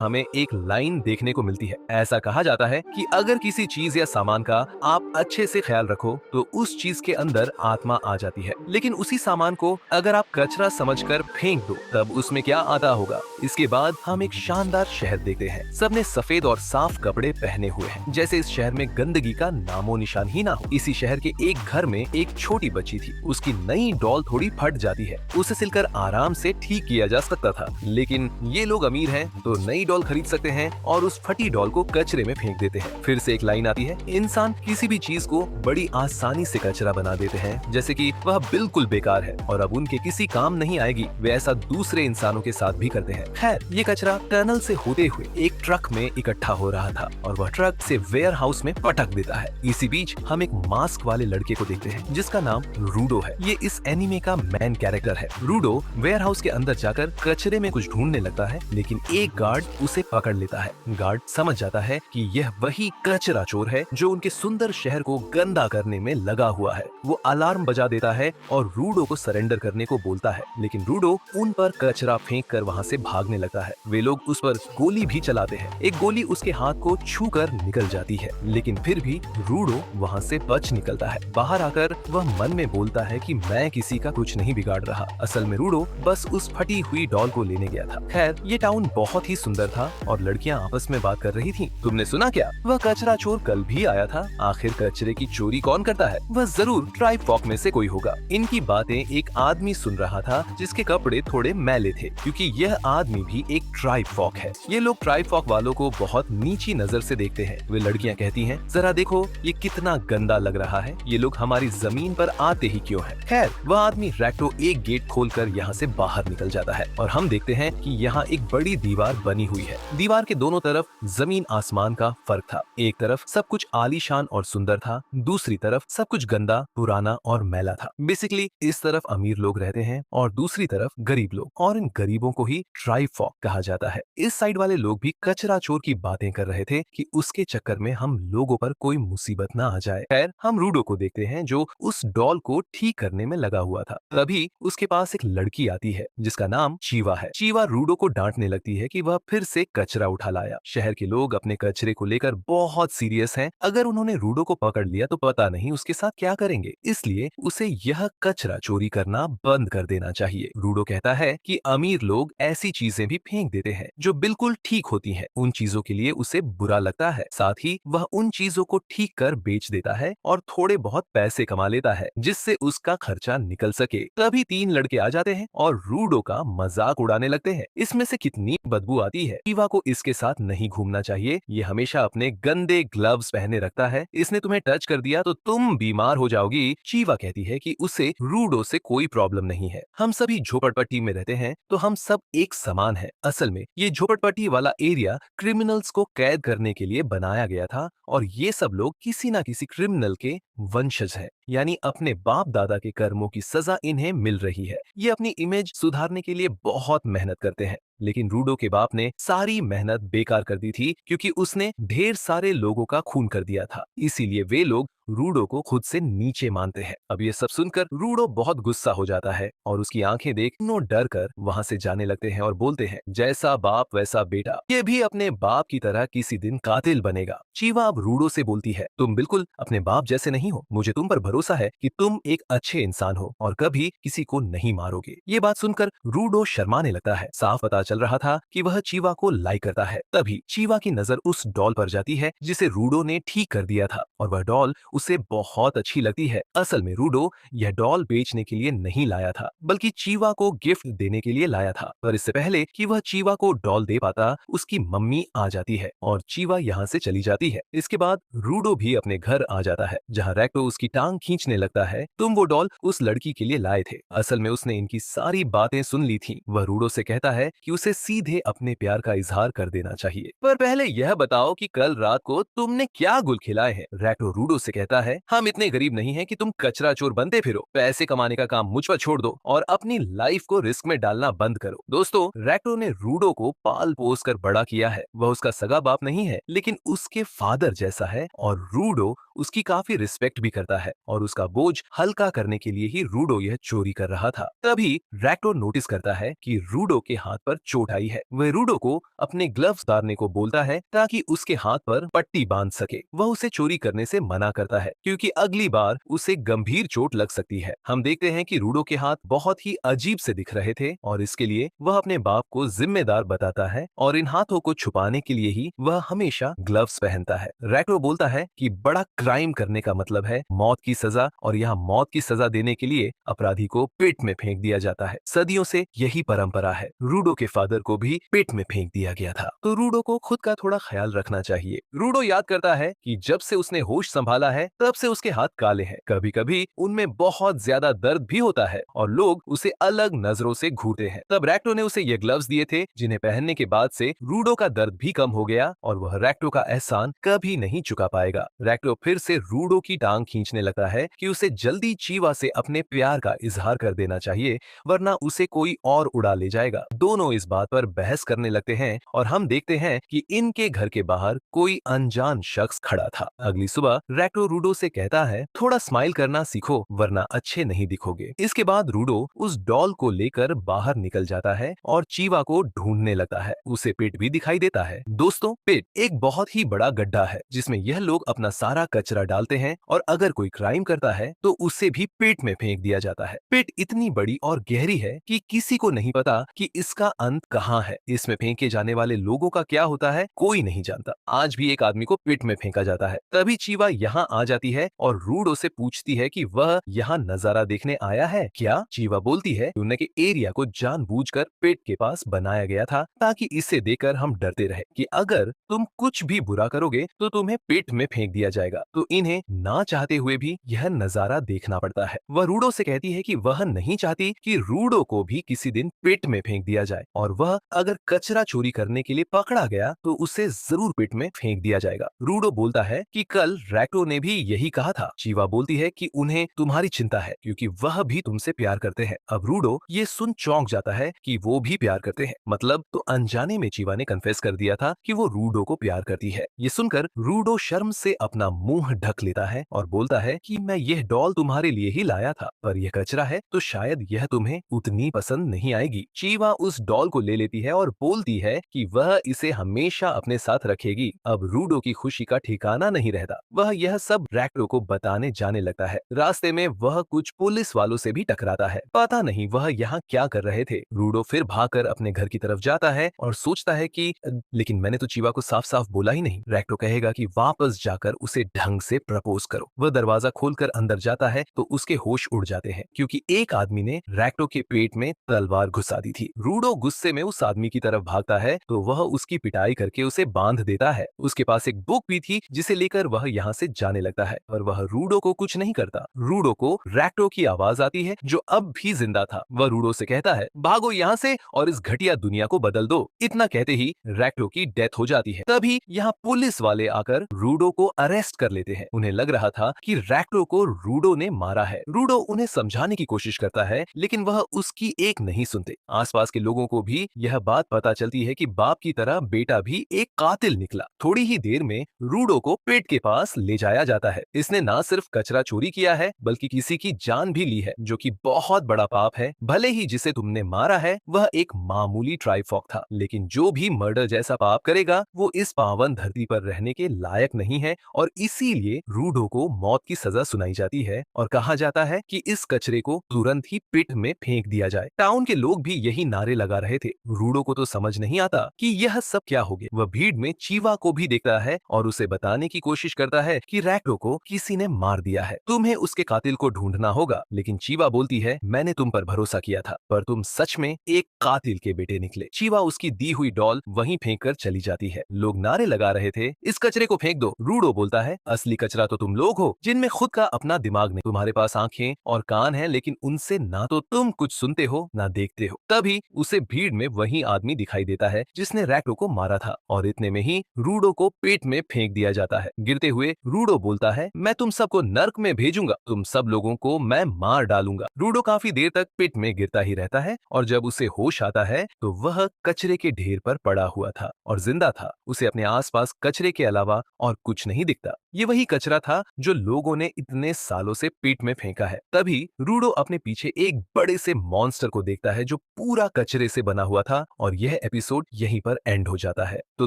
हमें एक लाइन देखने को मिलती है। ऐसा कहा जाता है कि अगर किसी चीज या सामान का आप अच्छे से ख्याल रखो तो उस चीज के अंदर आत्मा आ जाती है। लेकिन उसी सामान को अगर आप कचरा समझकर फेंक दो तब उसमें क्या आता होगा। इसके बाद हम एक शानदार शहर देखते हैं। सबने सफेद और साफ कपड़े पहने हुए हैं, जैसे इस शहर में गंदगी का नामो निशान ही ना हो। इसी शहर के एक घर में एक छोटी बच्ची थी। उसकी नई डॉल थोड़ी फट जाती है। उसे सिलकर आराम से ठीक किया जा सकता था, लेकिन ये लोग अमीर हैं तो नई डॉल खरीद सकते हैं और उस फटी डॉल को कचरे में फेंक देते हैं। फिर से एक लाइन आती है, इंसान किसी भी चीज को बड़ी आसानी से कचरा बना देते हैं, जैसे कि वह बिल्कुल बेकार है और अब उनके किसी काम नहीं आएगी। वे ऐसा दूसरे इंसानों के साथ भी करते हैं। खैर, ये कचरा टनल से होते हुए एक ट्रक में इकट्ठा हो रहा था और वह ट्रक से वेयर हाउस में पटक देता है। इसी बीच हम एक मास्क वाले लड़के को देखते हैं जिसका नाम रूडो है। ये इस एनिमे का मेन कैरेक्टर है। रूडो वेयर हाउस के अंदर जाकर कचरे में कुछ ढूंढने लगता है, लेकिन एक गार्ड उसे पकड़ लेता है। गार्ड समझ जाता है कि यह वही कचरा चोर है जो उनके सुंदर शहर को गंदा करने में लगा हुआ है। वो अलार्म बजा देता है और रूडो को सरेंडर करने को बोलता है, लेकिन रूडो उन पर कचरा फेंक कर वहाँ से भागने लगता है। वे लोग उस पर गोली भी चलाते हैं। एक गोली उसके हाथ को छूकर निकल जाती है, लेकिन फिर भी रूडो वहाँ से बच निकलता है। बाहर आकर वह मन में बोलता है कि मैं किसी का कुछ नहीं बिगाड़ रहा। असल में रूडो बस उस फटी हुई डॉल को लेने गया था। खैर, ये टाउन बहुत ही सुंदर था और लड़कियां आपस में बात कर रही थीं। तुमने सुना क्या? वह कचरा चोर कल भी आया था। आखिर कचरे की चोरी कौन करता है? वह जरूर ट्राइब फॉक में से कोई होगा। इनकी बातें एक आदमी सुन रहा था जिसके कपड़े थोड़े मैले थे, क्योंकि यह आदमी भी एक ट्राइब फॉक है। ये लोग ट्राइब फॉक वालों को बहुत नीची नजर से देखते हैं। वे लड़कियां कहती हैं, जरा देखो ये कितना गंदा लग रहा है, ये लोग हमारी जमीन पर आते ही क्यों हैं? खैर, वह आदमी रैक्टो एक गेट खोलकर यहाँ से बाहर निकल जाता है और हम देखते हैं कि यहाँ एक बड़ी दीवार बनी हुई है। दीवार के दोनों तरफ जमीन आसमान का फर्क था। एक तरफ सब कुछ आलीशान और सुंदर था, दूसरी तरफ सब कुछ गंदा, पुराना और मैला था। बेसिकली इस तरफ अमीर लोग रहते हैं और दूसरी तरफ गरीब लोग, और इन गरीबों को ही ट्राइब फॉक कहा जाता है। इस साइड वाले लोग भी कचरा चोर की बातें कर रहे थे कि उसके चक्कर में हम लोगों पर कोई मुसीबत ना आ जाए। खैर, हम रूडो को देखते हैं जो उस डॉल को ठीक करने में लगा हुआ था। तभी उसके पास एक लड़की आती है जिसका नाम चीवा है। चीवा रूडो को डांटने लगती है कि वह फिर से कचरा उठा लाया। शहर के लोग अपने कचरे को लेकर बहुत सीरियस हैं। अगर उन्होंने रूडो को पकड़ लिया तो पता नहीं उसके साथ क्या करेंगे, इसलिए उसे यह कचरा चोरी करना बंद कर देना चाहिए। रूडो कहता है कि अमीर लोग ऐसी चीजें भी फेंक देते हैं जो बिल्कुल ठीक होती हैं। उन चीजों के लिए उसे बुरा लगता है। साथ ही वह उन चीजों को ठीक कर बेच देता है और थोड़े बहुत पैसे कमा लेता है जिससे उसका खर्चा निकल सके। तभी तीन लड़के आ जाते हैं और रूडो का मजाक उड़ाने लगते हैं। इसमें से कितनी बदबू आती है। चीवा को इसके साथ नहीं घूमना चाहिए। ये हमेशा अपने गंदे ग्लव्स पहने रखता है। इसने तुम्हें टच कर दिया तो तुम बीमार हो जाओगी। चीवा कहती है कि उसे रूडो से कोई प्रॉब्लम नहीं है। हम सभी झोपड़पट्टी में रहते हैं तो हम सब एक समान हैं। असल में ये झोपड़पट्टी वाला एरिया क्रिमिनल्स को कैद करने के लिए बनाया गया था और ये सब लोग किसी न किसी क्रिमिनल के वंशज हैं, यानी अपने बाप दादा के कर्मों की सजा इन्हें मिल रही है। ये अपनी इमेज सुधारने के लिए बहुत मेहनत करते हैं, लेकिन रूडो के बाप ने सारी मेहनत बेकार कर दी थी क्योंकि उसने ढेर सारे लोगों का खून कर दिया था। इसीलिए वे लोग रूडो को खुद से नीचे मानते हैं। अब ये सब सुनकर रूडो बहुत गुस्सा हो जाता है और उसकी आंखें देख तीनों डर कर वहाँ से जाने लगते हैं और बोलते हैं, जैसा बाप वैसा बेटा, ये भी अपने बाप की तरह किसी दिन कातिल बनेगा। चीवा अब रूडो से बोलती है, तुम बिल्कुल अपने बाप जैसे नहीं हो। मुझे तुम पर भरोसा है कि तुम एक अच्छे इंसान हो और कभी किसी को नहीं मारोगे। ये बात सुनकर रूडो शर्माने लगता है। साफ पता चल रहा था कि वह चीवा को लाइक करता है। तभी चीवा की नजर उस डॉल पर जाती है जिसे रूडो ने ठीक कर दिया था और वह डॉल उसे बहुत अच्छी लगती है। असल में रूडो यह डॉल बेचने के लिए नहीं लाया था, बल्कि चीवा को गिफ्ट देने के लिए लाया था। पर इससे पहले कि वह चीवा को डॉल दे पाता, उसकी मम्मी आ जाती है और चीवा यहाँ से चली जाती है। इसके बाद रूडो भी अपने घर आ जाता है, जहाँ रैक्टो उसकी टांग खींचने लगता है। तुम वो डॉल उस लड़की के लिए लाए थे। असल में उसने इनकी सारी बातें सुन ली थी। वह रूडो से कहता है कि उसे सीधे अपने प्यार का इजहार कर देना चाहिए। पर पहले यह बताओ कि कल रात को तुमने क्या गुल खिलाए हैं। रैक्टो रूडो से कहता कहता है, हम इतने गरीब नहीं हैं कि तुम कचरा चोर बनते फिरो। पैसे कमाने का काम मुझ पर छोड़ दो और अपनी लाइफ को रिस्क में डालना बंद करो। दोस्तों, रैक्टो ने रूडो को पाल पोस कर बड़ा किया है। वह उसका सगा बाप नहीं है, लेकिन उसके फादर जैसा है और रूडो उसकी काफी रिस्पेक्ट भी करता है और उसका बोझ हल्का करने के लिए ही रूडो यह चोरी कर रहा था। तभी रैक्टो नोटिस करता है कि रूडो के हाथ पर चोट आई है। वह रूडो को अपने ग्लव्स उतारने को बोलता है ताकि उसके हाथ पर पट्टी बांध सके। वह उसे चोरी करने से मना करता है क्योंकि अगली बार उसे गंभीर चोट लग सकती है। हम देखते हैं कि रूडो के हाथ बहुत ही अजीब से दिख रहे थे और इसके लिए वह अपने बाप को जिम्मेदार बताता है और इन हाथों को छुपाने के लिए ही वह हमेशा ग्लव्स पहनता है। रैक्टो बोलता है कि बड़ा क्राइम करने का मतलब है मौत की सजा और यहाँ मौत की सजा देने के लिए अपराधी को पेट में फेंक दिया जाता है। सदियों से यही परंपरा है। रूडो के फादर को भी पेट में फेंक दिया गया था, तो रूडो को खुद का थोड़ा ख्याल रखना चाहिए। रूडो याद करता है कि जब से उसने होश संभाला है तब से उसके हाथ काले हैं। कभी कभी उनमें बहुत ज्यादा दर्द भी होता है और लोग उसे अलग नजरों से घूरते हैं। तब रैक्टो ने उसे ये ग्लव्स दिए थे जिन्हें पहनने के बाद से रूडो का दर्द भी कम हो गया और वह रैक्टो का एहसान कभी नहीं चुका पाएगा। रैक्टो फिर से रूडो की टांग खींचने लगता है कि उसे जल्दी चीवा से अपने प्यार का इजहार कर देना चाहिए, वरना उसे कोई और उड़ा ले जाएगा। दोनों इस बात पर बहस करने लगते हैं और हम देखते हैं कि इनके घर के बाहर कोई अनजान शख्स खड़ा था। अगली सुबह रैक्टो रूडो से कहता है, थोड़ा स्माइल करना सीखो वरना अच्छे नहीं दिखोगे। इसके बाद रूडो उस डॉल को लेकर बाहर निकल जाता है और चीवा को ढूंढने लगता है। उसे पेट भी दिखाई देता है। दोस्तों, पेट एक बहुत ही बड़ा गड्ढा है जिसमें यह लोग अपना सारा कचरा डालते हैं और अगर कोई क्राइम करता है तो उसे भी पेट में फेंक दिया जाता है। पेट इतनी बड़ी और गहरी है कि किसी को नहीं पता कि इसका अंत कहाँ है। इसमें फेंके जाने वाले लोगों का क्या होता है कोई नहीं जानता। आज भी एक आदमी को पेट में फेंका जाता है। तभी चीवा यहाँ आ जाती है और रूडो से पूछती है कि वह यहाँ नजारा देखने आया है क्या। चीवा बोलती है कि उनके एरिया को जानबूझकर पेट के पास बनाया गया था ताकि इसे देखकर हम डरते रहे कि अगर तुम कुछ भी बुरा करोगे तो तुम्हें पेट में फेंक दिया जाएगा। तो इन्हें ना चाहते हुए भी यह नजारा देखना पड़ता है। वह रूडो से कहती है कि वह नहीं चाहती कि रूडो को भी किसी दिन पेट में फेंक दिया जाए और वह अगर कचरा चोरी करने के लिए पकड़ा गया तो उसे जरूर पेट में फेंक दिया जाएगा। रूडो बोलता है कि कल रैक्टो ने भी यही कहा था। चीवा बोलती है कि उन्हें तुम्हारी चिंता है क्योंकि वह भी तुमसे प्यार करते हैं। अब रूडो ये सुन चौंक जाता है कि वो भी प्यार करते हैं। मतलब तो अनजाने में चीवा ने कन्फेस कर दिया था कि वो रूडो को प्यार करती है। ये सुनकर रूडो शर्म से अपना मुंह ढक लेता है और बोलता है कि मैं यह डॉल तुम्हारे लिए ही लाया था, पर यह कचरा है तो शायद यह तुम्हें उतनी पसंद नहीं आएगी। चीवा उस डॉल को ले लेती है और बोलती है कि वह इसे हमेशा अपने साथ रखेगी। अब रूडो की खुशी का ठिकाना नहीं रहता। वह यह सब रैक्टो को बताने जाने लगता है। रास्ते में वह कुछ पुलिस वालों से भी टकराता है। पता नहीं वह यहाँ क्या कर रहे थे। रूडो फिर भागकर अपने घर की तरफ जाता है और सोचता है कि लेकिन मैंने तो चीवा को साफ साफ बोला ही नहीं। रैक्टो कहेगा कि वापस जाकर उसे ढंग से प्रपोज करो। वह दरवाजा खोलकर अंदर जाता है तो उसके होश उड़ जाते हैं क्योंकि एक आदमी ने रैक्टो के पेट में तलवार घुसा दी थी। रूडो गुस्से में उस आदमी की तरफ भागता है तो वह उसकी पिटाई करके उसे बांध देता है। उसके पास एक बुक भी थी जिसे लेकर वह यहाँ से जाने लगता है, पर वह रूडो को कुछ नहीं करता। रूडो को रैक्टो की आवाज आती है जो अब भी जिंदा था। वह रूडो से कहता है, भागो यहाँ से और इस घटिया दुनिया को बदल दो। इतना कहते ही रैक्टो की डेथ हो जाती है। तभी यहाँ पुलिस वाले आकर रूडो को अरेस्ट कर लेते हैं। उन्हें लग रहा था कि रैक्टो को रूडो ने मारा है। रूडो उन्हें समझाने की कोशिश करता है लेकिन वह उसकी एक नहीं सुनते। आसपास के लोगों को भी यह बात पता चलती है कि बाप की तरह बेटा भी एक कातिल निकला। थोड़ी ही देर में रूडो को पेट के पास ले जाया जाता है। इसने ना सिर्फ कचरा चोरी किया है बल्कि किसी की जान भी ली है, जो कि बहुत बड़ा पाप है। भले ही जिसे तुमने मारा है वह एक मामूली ट्राइफॉक था, लेकिन जो भी मर्डर जैसा पाप करेगा वो इस पावन धरती पर रहने के लायक नहीं है और इसीलिए रूडो को मौत की सजा सुनाई जाती है और कहा जाता है कि इस कचरे को तुरंत ही पिट में फेंक दिया जाए। टाउन के लोग भी यही नारे लगा रहे थे। रूडो को तो समझ नहीं आता कि यह सब क्या हो गया। वह भीड़ में चीवा को भी देखता है और उसे बताने की कोशिश करता है कि रैक्टो को किसी ने मार दिया है, तुम्हें उसके कातिल को ढूंढना होगा। लेकिन चीवा बोलती है, मैंने तुम पर भरोसा किया था पर तुम सच में एक कातिल के बेटे निकले। चीवा उसकी दी हुई डॉल वहीं फेंक कर चली जाती है। लोग नारे लगा रहे थे, इस कचरे को फेंक दो। रूडो बोलता है, असली कचरा तो तुम लोग हो जिनमें खुद का अपना दिमाग नहीं। तुम्हारे पास आंखें और कान हैं लेकिन उनसे ना तो तुम कुछ सुनते हो ना देखते हो। तभी उसे भीड़ में वही आदमी दिखाई देता है जिसने रैक्टो को मारा था और इतने में ही रूडो को पेट में फेंक दिया जाता है। गिरते हुए रूडो बोलता है, मैं तुम सबको नर्क में भेजूंगा, तुम सब लोगों को मैं मार डालूंगा। रूडो काफी देर तक पिट में गिरता ही रहता है और जब उसे होश आता है तो वह कचरे के ढेर पर पड़ा हुआ था और जिंदा था। उसे अपने आसपास कचरे के अलावा और कुछ नहीं दिखता। ये वही कचरा था जो लोगों ने इतने सालों से पेट में फेंका है। तभी रूडो अपने पीछे एक बड़े से मॉन्स्टर को देखता है जो पूरा कचरे से बना हुआ था और यह एपिसोड यहीं पर एंड हो जाता है। तो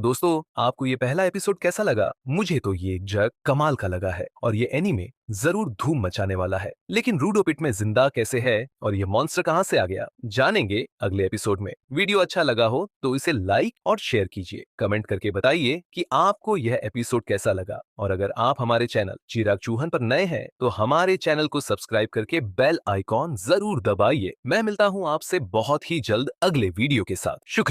दोस्तों, आपको ये पहला एपिसोड कैसा लगा? मुझे तो ये जग कमाल का लगा है और ये एनीमे जरूर धूम मचाने वाला है। लेकिन रूडो पिट में जिंदा कैसे है और ये मॉन्स्टर कहां से आ गया, जानेंगे अगले एपिसोड में। वीडियो अच्छा लगा हो तो इसे लाइक और शेयर कीजिए। कमेंट करके बताइए कि आपको यह एपिसोड कैसा लगा और अगर आप हमारे चैनल चिराग चौहान पर नए हैं तो हमारे चैनल को सब्सक्राइब करके बेल आइकॉन जरूर दबाइए। मैं मिलता हूं आपसे बहुत ही जल्द अगले वीडियो के साथ। शुक्रिया।